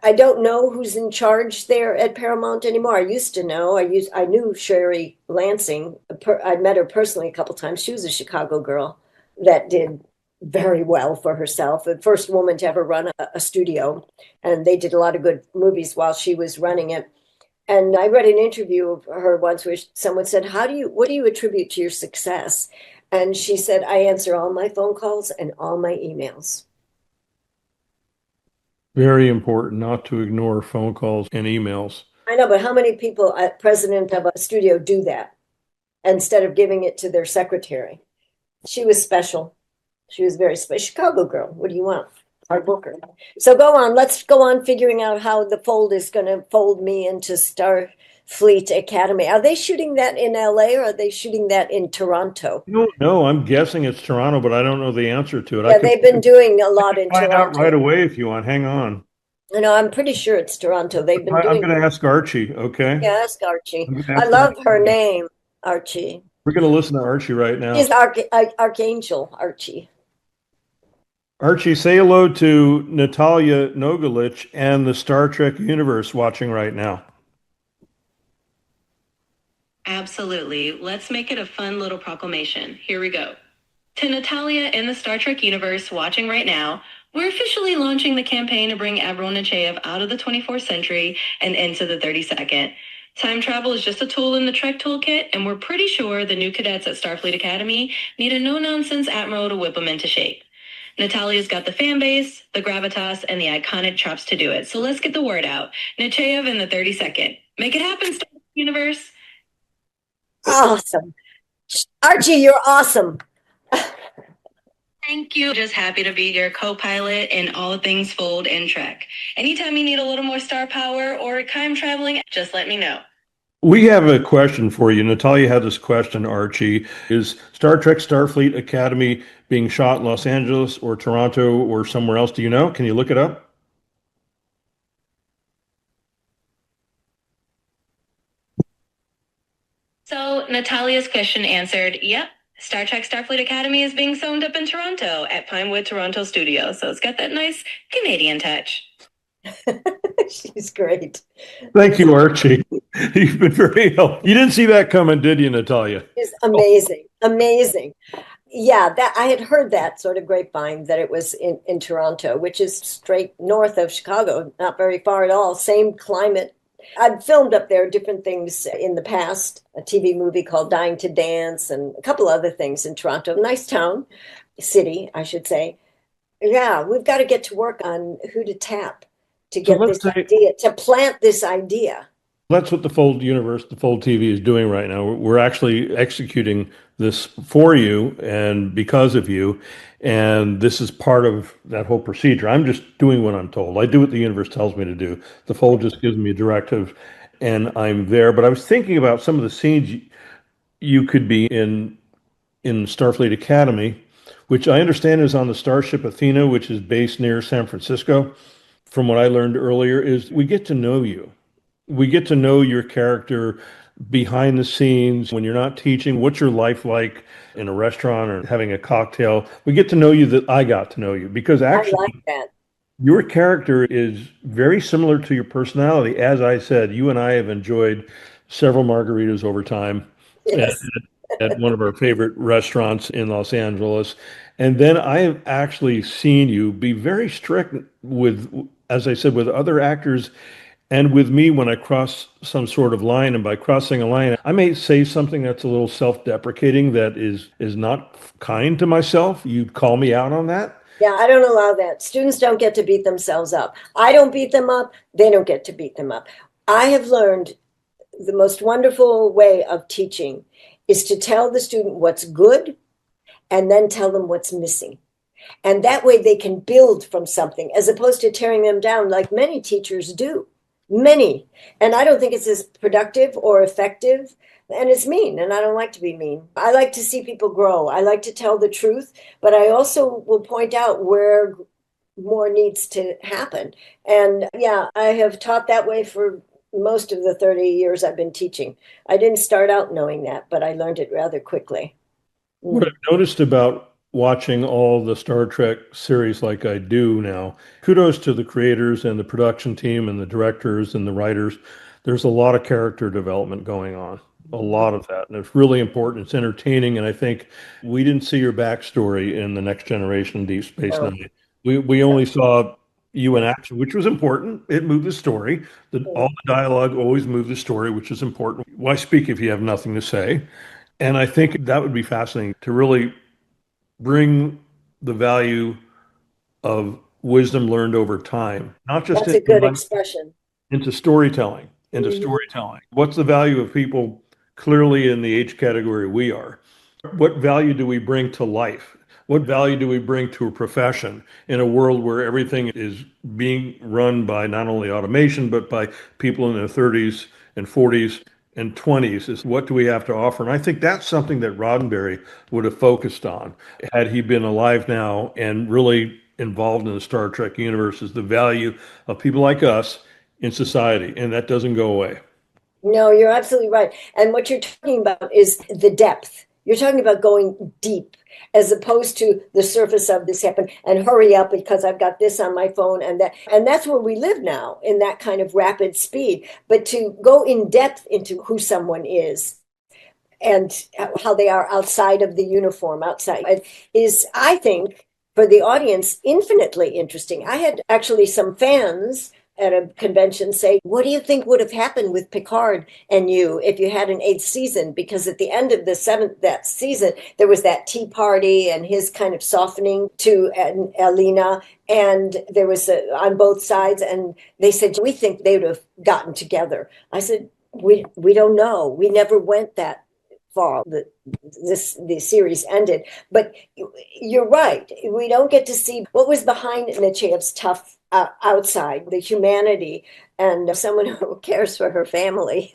I don't know who's in charge there at Paramount anymore. I used to know. I knew Sherry Lansing. I'd met her personally a couple times. She was a Chicago girl that did very well for herself. The first woman to ever run a studio, and they did a lot of good movies while she was running it. And I read an interview of her once where someone said, what do you attribute to your success? And she said, I answer all my phone calls and all my emails. Very important not to ignore phone calls and emails. I know, but how many people, president of a studio, do that instead of giving it to their secretary? She was special. She was very special. Chicago girl. What do you want? Hard worker. So go on. Let's go on figuring out how the fold is going to fold me into Starfleet Academy. Are they shooting that in LA or are they shooting that in Toronto? No, I'm guessing it's Toronto, but I don't know the answer to it. Yeah, they've been doing a lot in Toronto. Find out right Toronto. away if you want. Hang on. No, I'm pretty sure it's Toronto. They've been I'm doing. going to ask Archie, okay? Yeah, ask Archie. I love her name, Archie. We're going to listen to Archie right now. She's Archangel Archie. Archie, say hello to Natalija Nogulich and the Star Trek universe watching right now. Absolutely. Let's make it a fun little proclamation. Here we go. To Natalija in the Star Trek universe watching right now, we're officially launching the campaign to bring Admiral Nechayev out of the 24th century and into the 32nd. Time travel is just a tool in the Trek toolkit, and we're pretty sure the new cadets at Starfleet Academy need a no-nonsense admiral to whip them into shape. Natalia's got the fan base, the gravitas, and the iconic chops to do it. So let's get the word out. Nechayev in the 32nd. Make it happen, Star Trek universe. Awesome. Archie, you're awesome. Thank you. Just happy to be your co-pilot in all things Fold and Trek. Anytime you need a little more star power or time traveling, just let me know. We have a question for you. Natalija had this question, Archie. Is Star Trek Starfleet Academy being shot in Los Angeles or Toronto or somewhere else? Do you know? Can you look it up? So Natalia's question answered, yep. Star Trek Starfleet Academy is being sewn up in Toronto at Pinewood Toronto Studio. So it's got that nice Canadian touch. She's great. Thank you, Archie. You've been very helpful. You didn't see that coming, did you, Natalija? She's amazing. Amazing. Yeah, that I had heard that sort of grapevine that it was in Toronto, which is straight north of Chicago, not very far at all. Same climate. I've filmed up there different things in the past, a TV movie called Dying to Dance and a couple other things in Toronto. Nice town, city, I should say. Yeah, we've got to get to work on who to tap to So get let's this say idea, to plant this idea. that's what the Fold universe, the Fold TV is doing right now. We're actually executing this for you and because of you. And this is part of that whole procedure. I'm just doing what I'm told. I do what the universe tells me to do. The Fold just gives me a directive and I'm there. But I was thinking about some of the scenes you could be in Starfleet Academy, which I understand is on the Starship Athena, which is based near San Francisco. From what I learned earlier, is we get to know you. We get to know your character behind the scenes when you're not teaching. What's your life like in a restaurant or having a cocktail? We get to know you that I got to know you because I actually like that. your character is very similar to your personality. As I said, you and I have enjoyed several margaritas over time Yes. at one of our favorite restaurants in Los Angeles. And then I have actually seen you be very strict with, as I said, with other actors and with me when I cross some sort of line. And by crossing a line, I may say something that's a little self-deprecating that is not kind to myself. You'd call me out on that. Yeah, I don't allow that. Students don't get to beat themselves up. I don't beat them up. They don't get to beat them up. I have learned the most wonderful way of teaching is to tell the student what's good and then tell them what's missing. And that way they can build from something as opposed to tearing them down like many teachers do. Many. And I don't think it's as productive or effective. And it's mean. And I don't like to be mean. I like to see people grow. I like to tell the truth, but I also will point out where more needs to happen. And yeah, I have taught that way for most of the 30 years I've been teaching. I didn't start out knowing that, but I learned it rather quickly. What I've noticed about watching all the Star Trek series like I do now, kudos to the creators and the production team and the directors and the writers. There's a lot of character development going on, a lot of that. And it's really important. It's entertaining. And I think we didn't see your backstory in The Next Generation Deep Space Oh, Nine. We only saw you in action, which was important. It moved the story. All the dialogue always moved the story, which is important. Why speak if you have nothing to say? And I think that would be fascinating to really bring the value of wisdom learned over time, not just that's a good expression. into storytelling, into Mhm. storytelling. What's the value of people clearly in the age category we are? What value do we bring to life? What value do we bring to a profession in a world where everything is being run by not only automation, but by people in their 30s and 40s and 20s? Is what do we have to offer? And I think that's something that Roddenberry would have focused on had he been alive now and really involved in the Star Trek universe is the value of people like us in society. And that doesn't go away. No, you're absolutely right. And what you're talking about is the depth. You're talking about going deep as opposed to the surface of this happened and hurry up because I've got this on my phone and that. And that's where we live now in that kind of rapid speed. But to go in depth into who someone is and how they are outside of the uniform, outside is, I think, for the audience, infinitely interesting. I had actually some fans at a convention say, what do you think would have happened with Picard and you if you had an eighth season? Because at the end of the seventh that season, there was that tea party and his kind of softening to Alina, and there was on both sides, and they said, we think they would have gotten together. I said, we don't know. We never went that far. The series ended, but you're right. We don't get to see what was behind Nechayev's tough outside, the humanity, and someone who cares for her family,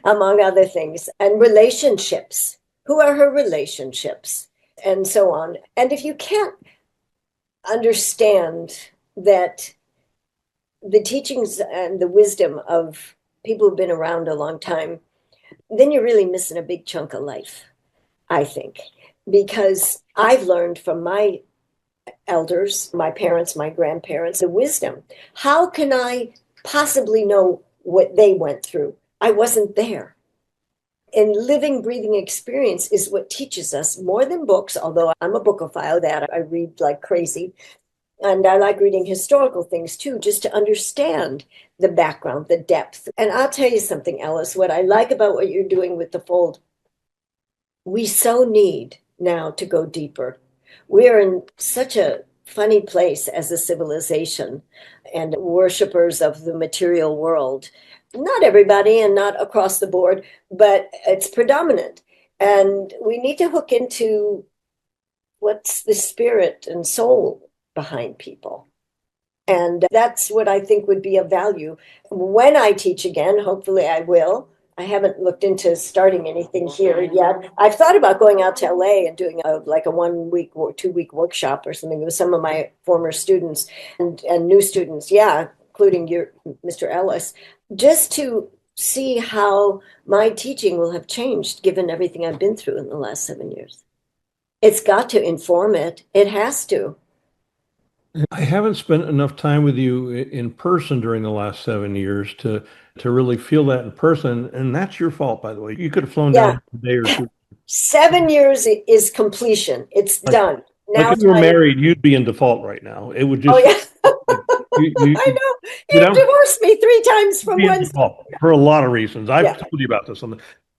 among other things, and relationships. Who are her relationships, and so on. And if you can't understand that the teachings and the wisdom of people who've been around a long time, then you're really missing a big chunk of life, I think, because I've learned from my elders, my parents, my grandparents, the wisdom. How can I possibly know what they went through? I wasn't there. And living, breathing experience is what teaches us more than books, although I'm a bookophile, that I read like crazy. And I like reading historical things too, just to understand the background, the depth. And I'll tell you something, Ellis, what I like about what you're doing with the Fold, we so need now to go deeper. We are in such a funny place as a civilization and worshipers of the material world. Not everybody and not across the board, but it's predominant. And we need to hook into what's the spirit and soul behind people. And that's what I think would be of value. When I teach again, hopefully I will. I haven't looked into starting anything here yet. I've thought about going out to LA and doing like a 1 week or 2 week workshop or something with some of my former students and new students. Yeah, including your Mr. Ellis, just to see how my teaching will have changed given everything I've been through in the last 7 years. It's got to inform it. It has to. I haven't spent enough time with you in person during the last 7 years to really feel that in person, and that's your fault, by the way. You could have flown Yeah. down a day or two. 7 years is completion. It's done. Like Now if you were time. married, you'd be in default right now. It would just Oh yeah, you I know. you You know divorced me 3 times from be in one. default for a lot of reasons. I've Yeah. told you about this on the.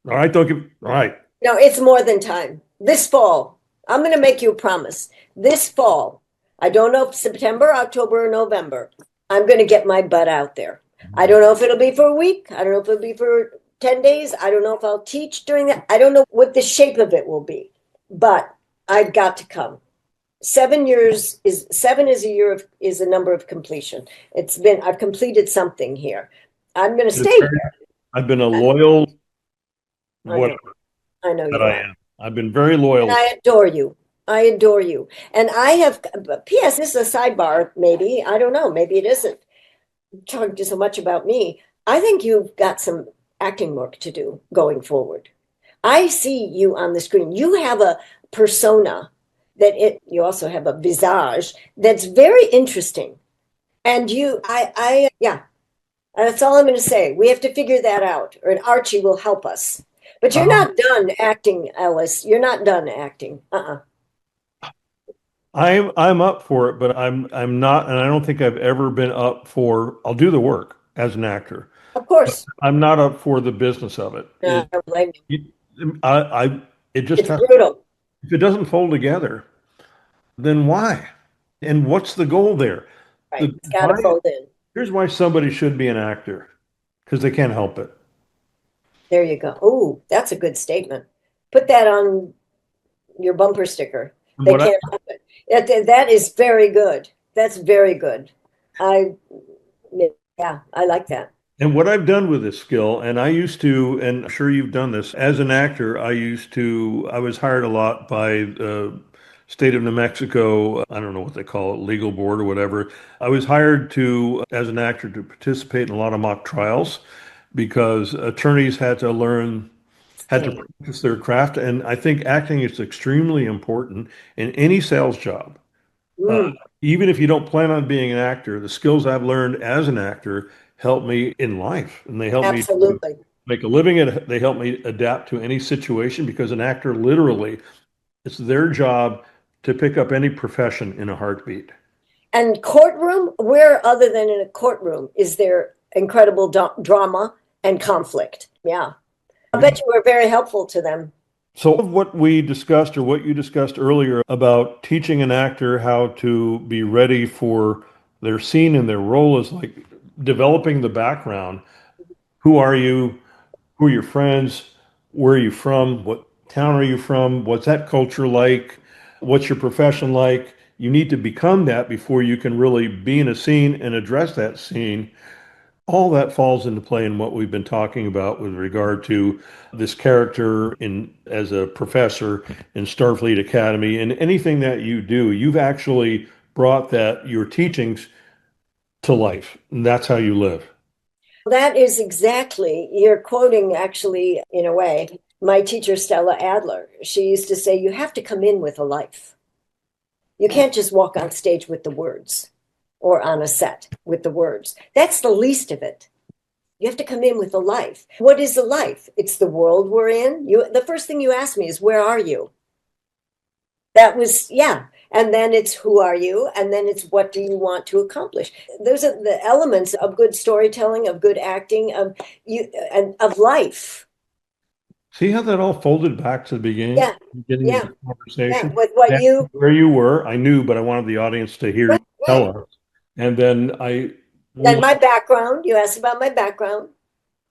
All right, don't give. All right, No, it's more than time. This fall, I'm going to make you a promise. This fall, I don't know if September, October, or November, I'm going to get my butt out there. I don't know if it'll be for a week. I don't know if it'll be for 10 days. I don't know if I'll teach during that. I don't know what the shape of it will be, but I've got to come. 7 years is a year of is a number of completion. I've completed something here. I'm going to stay here. I've been a loyal I know, whatever I know that you I are. am. I've been very loyal. And I adore you. I adore you. And I have, P.S., this is a sidebar, maybe. I don't know. Maybe it isn't. Talking so much about me. I think you've got some acting work to do going forward. I see you on the screen. You have a persona you also have a visage that's very interesting. And yeah, that's all I'm going to say. We have to figure that out, or Archie will help us. But you're not done acting, Ellis. You're not done acting. I'm up for it, but I'm not, and I don't think I've ever been up for. I'll do the work as an actor. Of course. I'm not up for the business of it. No, I don't blame you. It just It's has, brutal. if it doesn't fold together, then why? And what's the goal there? Right. It's got to fold in. Here's why somebody should be an actor, because they can't help it. There you go. Oh, that's a good statement. Put that on your bumper sticker. They What I- can't help it. That is very good. That's very good. Yeah, I like that. And what I've done with this skill, and I used to, and I'm sure you've done this as an actor, I was hired a lot by the state of New Mexico. I don't know what they call it, legal board or whatever. I was hired as an actor, to participate in a lot of mock trials because attorneys had to practice their craft. And I think acting is extremely important in any sales job. Even if you don't plan on being an actor, the skills I've learned as an actor help me in life, and they help me Absolutely. make a living. And they help me adapt to any situation because an actor literally, it's their job to pick up any profession in a heartbeat. And courtroom, where other than in a courtroom is there incredible drama and conflict? Yeah. I bet you were very helpful to them. So what we discussed, or what you discussed earlier about teaching an actor how to be ready for their scene and their role, is like developing the background. Who are you? Who are your friends? Where are you from? What town are you from? What's that culture like? What's your profession like? You need to become that before you can really be in a scene and address that scene. All that falls into play in what we've been talking about with regard to this character as a professor in Starfleet Academy. And anything that you do, you've actually brought your teachings to life. And that's how you live. That is exactly, you're quoting actually, in a way, my teacher, Stella Adler. She used to say, you have to come in with a life. You can't just walk on stage with the words or on a set with the words. That's the least of it. You have to come in with a life. What is a life? It's the world we're in. The first thing you asked me is, where are you? That was, yeah. And then it's, who are you? And then it's, what do you want to accomplish? Those are the elements of good storytelling, of good acting, of you, and of life. See how that all folded back to the beginning? Yeah. Beginning Yeah. of the conversation? Yeah, with what you, Where you were, I knew, but I wanted the audience to hear you right, tell right. us. And then Then my background, you asked about my background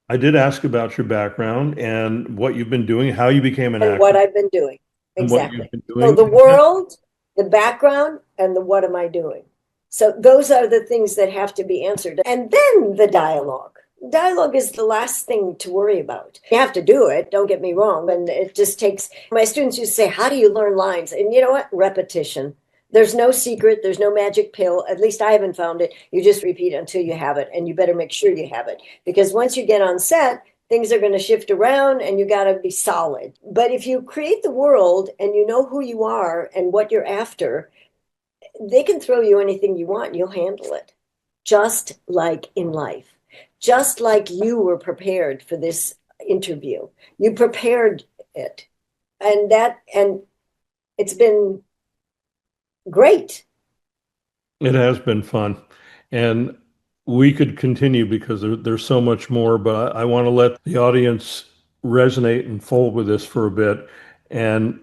I did ask about your background and what you've been doing, how you became an and actor, what I've been doing. and what you've Exactly. been So doing. the world, the background, and the what am I doing? So those are the things that have to be answered. And then the dialogue. Dialogue is the last thing to worry about. You have to do it, don't get me wrong. And it just takes, my students used to say, how do you learn lines? And you know what? Repetition. There's no secret. There's no magic pill. At least I haven't found it. You just repeat until you have it. And you better make sure you have it. Because once you get on set, things are going to shift around and you got to be solid. But if you create the world and you know who you are and what you're after, they can throw you anything you want and you'll handle it. Just like in life. Just like you were prepared for this interview. You prepared it. And it's been great. It has been fun. And we could continue because there's so much more, but I want to let the audience resonate and fold with this for a bit. And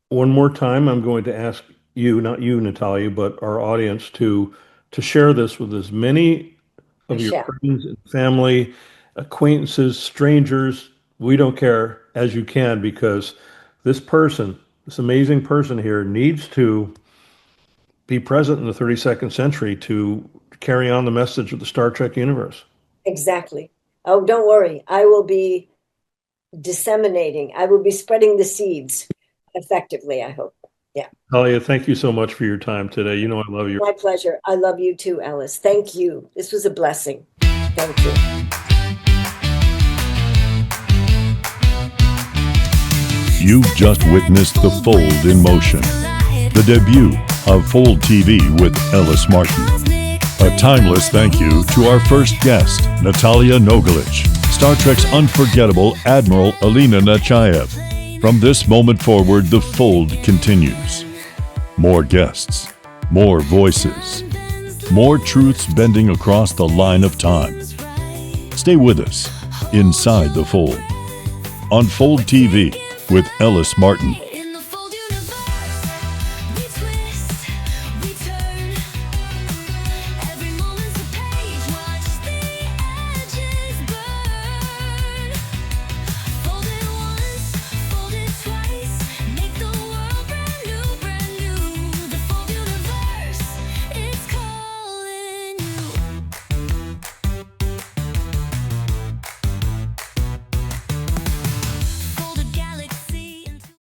one more time, I'm going to ask you, not you, Natalija, but our audience to share this with as many of your Share. friends and family, acquaintances, strangers, we don't care, as you can, because this person, this amazing person here, needs to be present in the 32nd century to carry on the message of the Star Trek universe. Exactly. Oh, don't worry. I will be disseminating. I will be spreading the seeds effectively, I hope. Yeah. Natalija, thank you so much for your time today. You know I love you. My pleasure. I love you too, Ellis. Thank you. This was a blessing. Thank you. You've just witnessed The Fold in motion, the debut of Fold TV with Ellis Martin. A timeless thank you to our first guest, Natalija Nogulich, Star Trek's unforgettable Admiral Alynna Nechayev. From this moment forward, The Fold continues. More guests, more voices, more truths bending across the line of time. Stay with us inside The Fold on Fold TV with Ellis Martin.